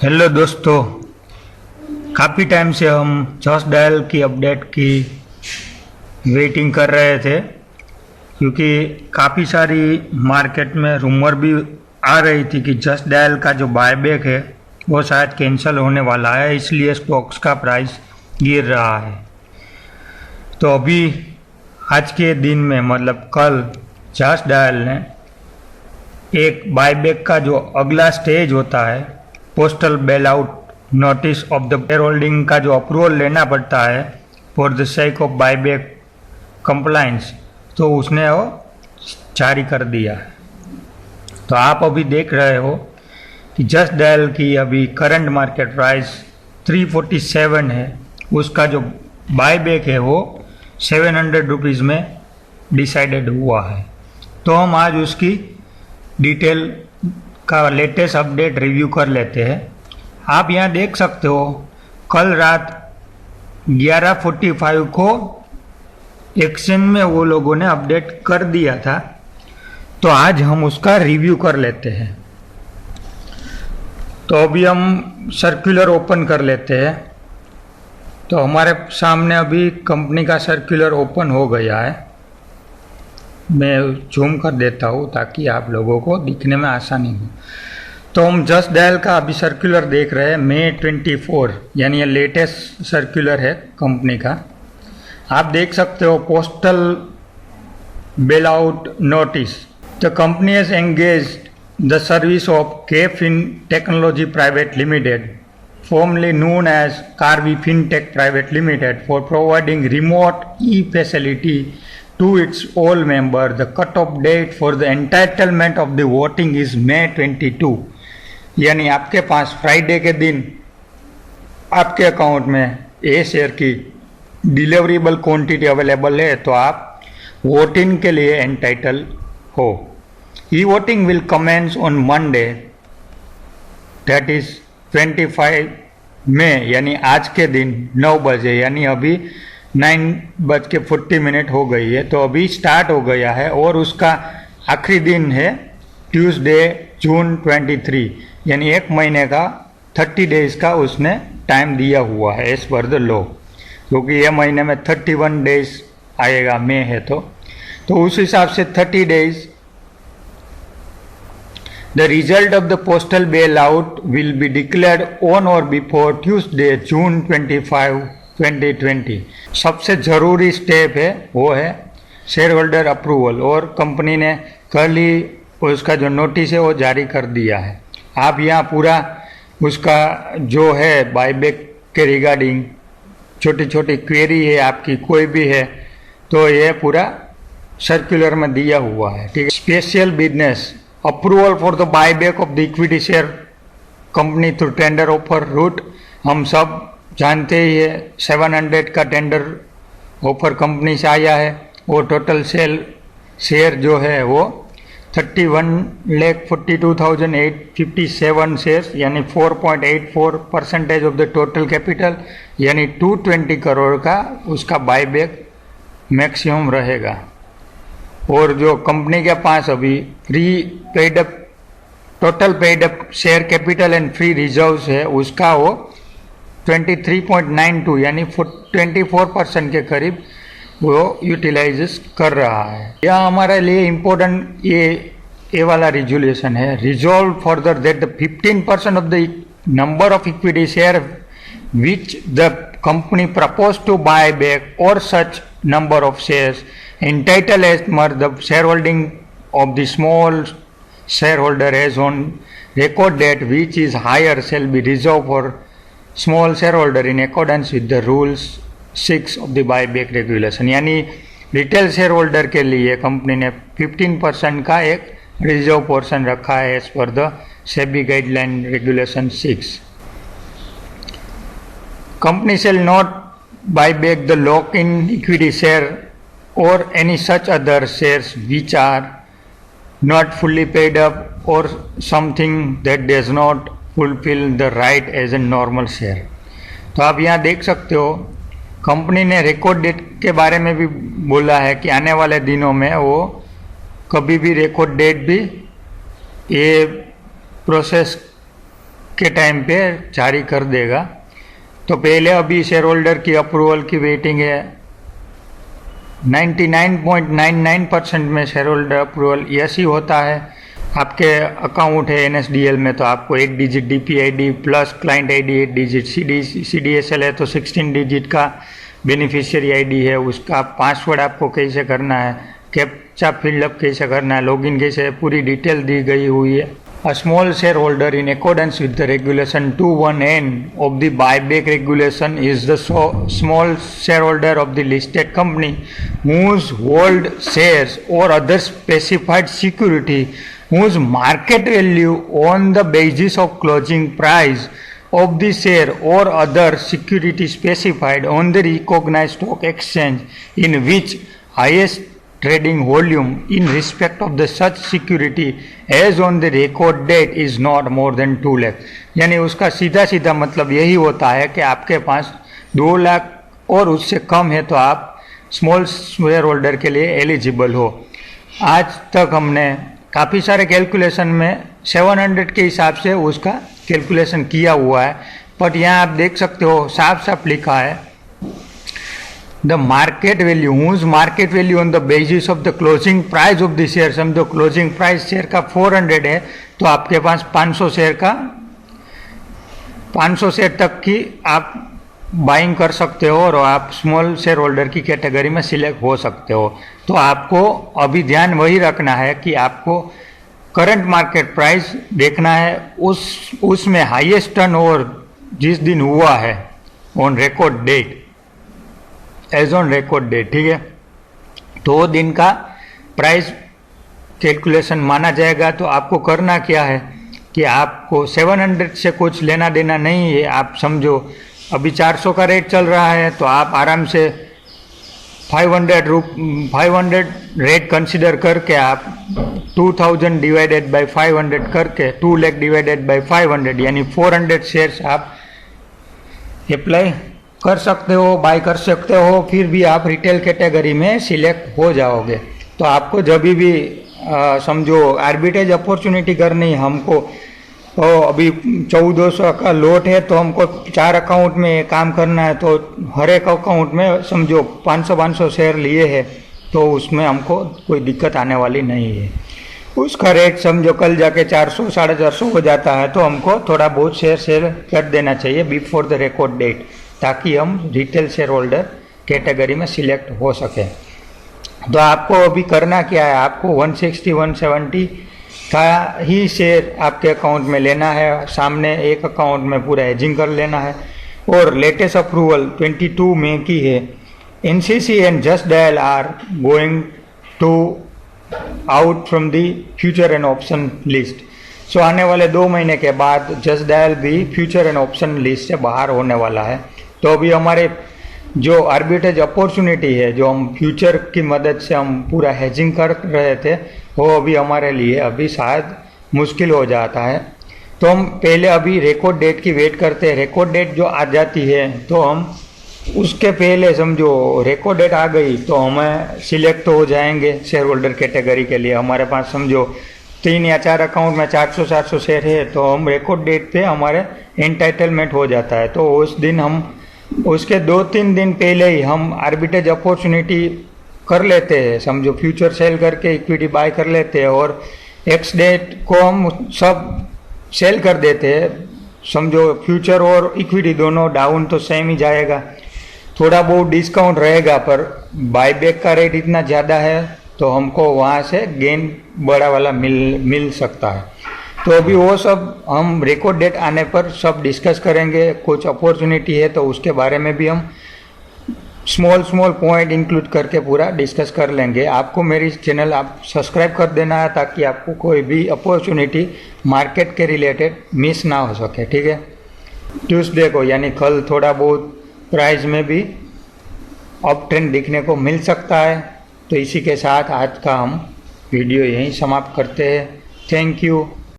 Hello दोस्तों, काफ़ी time से हम जस्ट डायल की अपडेट की वेटिंग कर रहे थे क्योंकि काफ़ी सारी मार्केट में रूमर भी आ रही थी कि जस्ट डायल का जो बायबैक है वो शायद कैंसिल होने वाला है, इसलिए स्टॉक्स का प्राइस गिर रहा है। तो अभी आज के दिन में मतलब कल जस्ट डायल ने एक बायबैक का जो अगला स्टेज होता है postal ballot notice of the share holding का जो अप्रूवल लेना पड़ता है for the sake of buyback compliance, तो उसने वो जारी कर दिया है। तो आप अभी देख रहे हो कि जस्ट डायल की अभी करंट मार्केट प्राइस 347 है, उसका जो बायबैक है वो 700 रुपीज़ में डिसाइडेड हुआ है। तो हम आज उसकी डिटेल का लेटेस्ट अपडेट रिव्यू कर लेते हैं। आप यहाँ देख सकते हो कल रात 11:45 को एक्सचेंज में वो लोगों ने अपडेट कर दिया था, तो आज हम उसका रिव्यू कर लेते हैं। तो अभी हम सर्कुलर ओपन कर लेते हैं। तो हमारे सामने अभी कंपनी का सर्कुलर ओपन हो गया है। मैं जूम कर देता हूँ ताकि आप लोगों को दिखने में आसानी हो। तो हम जस्ट डायल का अभी सर्कुलर देख रहे हैं, मई 24, यानी ये लेटेस्ट सर्कुलर है कंपनी का। आप देख सकते हो postal ballot notice, the company has engaged the service of KFin technology private limited, formerly known as Karvi Fintech Private Limited, for providing remote e-facility to its all members. The cut-off date for the entitlement of the voting is May 22. यानी आपके पास Friday के दिन आपके account में a share की deliverable quantity available है, तो आप वोटिंग के लिए एंटाइटल हो। E voting will commence on Monday, that is 25 May, यानी आज के दिन 9 बजे, यानी अभी 9:40 हो गई है, तो अभी स्टार्ट हो गया है। और उसका आखिरी दिन है ट्यूसडे जून 23, यानी एक महीने का 30 डेज का उसने टाइम दिया हुआ है एज पर द लॉ, क्योंकि ये महीने में 31 डेज आएगा, मई है तो उस हिसाब से 30 days. The result of the postal bailout will be declared on or before Tuesday, June 25, 2020. सबसे ज़रूरी स्टेप है वो है शेयर होल्डर अप्रूवल, और कंपनी ने कल ही उसका जो नोटिस है वो जारी कर दिया है। आप यहाँ पूरा उसका जो है बायबैक के रिगार्डिंग छोटी छोटी क्वेरी है आपकी कोई भी है, तो ये पूरा सर्कुलर में दिया हुआ है, ठीक है। Special business approval for the buyback of the equity share company through tender offer route, हम सब जानते ही है 700 का टेंडर ऑफर कंपनी से आया है। वो टोटल शेयर जो है वो 31,42,857 शेयर्स, यानी 4.84% ऑफ द टोटल कैपिटल, यानी 220 करोड़ का उसका बायबैक मैक्सिमम रहेगा। और जो कंपनी के पास अभी free paid up total paid up share capital and free reserves है, उसका वो 23.92 यानी 24% के करीब वो यूटिलाइज कर रहा है। यह हमारे लिए इम्पोर्टेंट ये वाला रिजोल्यूशन है। Resolve further that the 15% of the number of equity share which the company propose to buy back और such number of shares entitled as per the shareholding of the small shareholder as on record date which is higher shall be reserved for small shareholder in accordance with the rules 6 of the buyback regulation। यानी retail share holder के लिए company ने 15% का एक reserve portion रखा है as per the SEBI guideline regulation 6। Company shall not buy back the lock-in equity share or any such other shares which are not fully paid up or something that does not fulfill the right as a normal share। तो आप यहाँ देख सकते हो company ने record date के बारे में भी बोला है कि आने वाले दिनों में वो कभी भी रिकॉर्ड डेट भी ये प्रोसेस के टाइम पे जारी कर देगा। तो पहले अभी शेयर होल्डर की अप्रूवल की वेटिंग है। 99.99% में share holder approval yes he होता है। आपके अकाउंट है NSDL में तो आपको 1 digit DPID plus client ID 8 digit, CDSL है तो 16 डिजिट का बेनिफिशियरी ID है, उसका पासवर्ड आपको कैसे करना है, कैप्चा फिलअप कैसे करना है, लॉगिन कैसे है, पूरी डिटेल दी गई हुई है। A small shareholder in accordance with the regulation 21N of the buyback regulation is the small shareholder of the listed company whose hold shares or other specified security whose market value on the basis of closing price of the share or other security specified on the recognized stock exchange in which highest trading volume in respect of the such security as on the record date is not more than 2 lakh. यानी उसका सीधा सीधा मतलब यही होता है कि आपके पास 2 लाख और उससे कम है तो आप स्मॉल शेयर होल्डर के लिए एलिजिबल हो। आज तक हमने काफ़ी सारे कैलकुलेशन में 700 के हिसाब से उसका कैलकुलेशन किया हुआ है, बट यहाँ आप देख सकते हो साफ साफ लिखा है the market value whose market value on the basis of the closing price of the share. समझो क्लोजिंग प्राइस शेयर का 400 है तो आपके पास 500 शेयर तक की आप बाइंग कर सकते हो और आप स्मॉल शेयर होल्डर की कैटेगरी में सिलेक्ट हो सकते हो। तो आपको अभी ध्यान वही रखना है कि आपको करंट मार्केट प्राइस देखना है, उसमें हाईएस्ट टर्नओवर जिस दिन हुआ है on record date, as on record date, ठीक है, तो दिन का प्राइस कैलकुलेशन माना जाएगा। तो आपको करना क्या है कि आपको 700 से कुछ लेना देना नहीं है। आप समझो अभी 400 का रेट चल रहा है तो आप आराम से 500 रेट कंसिडर करके आप 2000 डिवाइडेड बाय 500 करके 2 लाख डिवाइडेड बाय 500 यानी 400 शेयर्स आप अप्लाई कर सकते हो, बाय कर सकते हो, फिर भी आप रिटेल कैटेगरी में सिलेक्ट हो जाओगे। तो आपको जब भी समझो आर्बिट्रेज अपॉर्चुनिटी करनी हमको, तो अभी 1400 का लोट है तो हमको 4 अकाउंट में काम करना है, तो हर एक अकाउंट में समझो 500 शेयर लिए हैं तो उसमें हमको कोई दिक्कत आने वाली नहीं है। उसका रेट समझो कल जाके 400 450 हो जाता है तो हमको थोड़ा बहुत शेयर कर देना चाहिए बिफोर द रिकॉर्ड डेट, ताकि हम रिटेल शेयर होल्डर कैटेगरी में सिलेक्ट हो सके। तो आपको अभी करना क्या है, आपको 160 170 का ही शेयर आपके अकाउंट में लेना है, सामने एक अकाउंट में पूरा हेजिंग कर लेना है। और लेटेस्ट अप्रूवल 22 में की है। NCC and Just Dial are going to out from the future and option list. सो आने वाले 2 महीने के बाद जस्ट डायल भी फ्यूचर एंड ऑप्शन लिस्ट से बाहर होने वाला है। तो अभी हमारे जो आर्बिट्रेज अपॉर्चुनिटी है, जो हम फ्यूचर की मदद से हम पूरा हेजिंग कर रहे थे, वो अभी हमारे लिए अभी शायद मुश्किल हो जाता है। तो हम पहले अभी रिकॉर्ड डेट की वेट करते हैं। रिकॉर्ड डेट जो आ जाती है तो हम उसके पहले समझो रिकॉर्ड डेट आ गई तो हमें सिलेक्ट हो जाएंगे शेयर होल्डर कैटेगरी के लिए। हमारे पास समझो 3 या 4 अकाउंट में 400 शेयर है तो हम रिकॉर्ड डेट पे हमारे एंटाइटलमेंट हो जाता है। तो उस दिन हम उसके 2-3 दिन पहले ही हम आर्बिट्रेज अपॉर्चुनिटी कर लेते हैं, समझो फ्यूचर सेल करके इक्विटी बाय कर लेते हैं और एक्स डेट को हम सब सेल कर देते हैं। समझो फ्यूचर और इक्विटी दोनों डाउन तो सेम ही जाएगा, थोड़ा बहुत डिस्काउंट रहेगा, पर बायबैक का रेट इतना ज़्यादा है तो हमको वहाँ से गेन बड़ा वाला मिल सकता है। तो अभी वो सब हम रिकॉर्ड डेट आने पर सब डिस्कस करेंगे। कुछ अपॉर्चुनिटी है तो उसके बारे में भी हम स्मॉल पॉइंट इंक्लूड करके पूरा डिस्कस कर लेंगे। आपको मेरी चैनल आप सब्सक्राइब कर देना है ताकि आपको कोई भी अपॉर्चुनिटी मार्केट के रिलेटेड मिस ना हो सके, ठीक है। ट्यूसडे को यानी कल थोड़ा बहुत प्राइस में भी अप ट्रेंड दिखने को मिल सकता है। तो इसी के साथ आज का हम वीडियो यहीं समाप्त करते हैं। Thank you.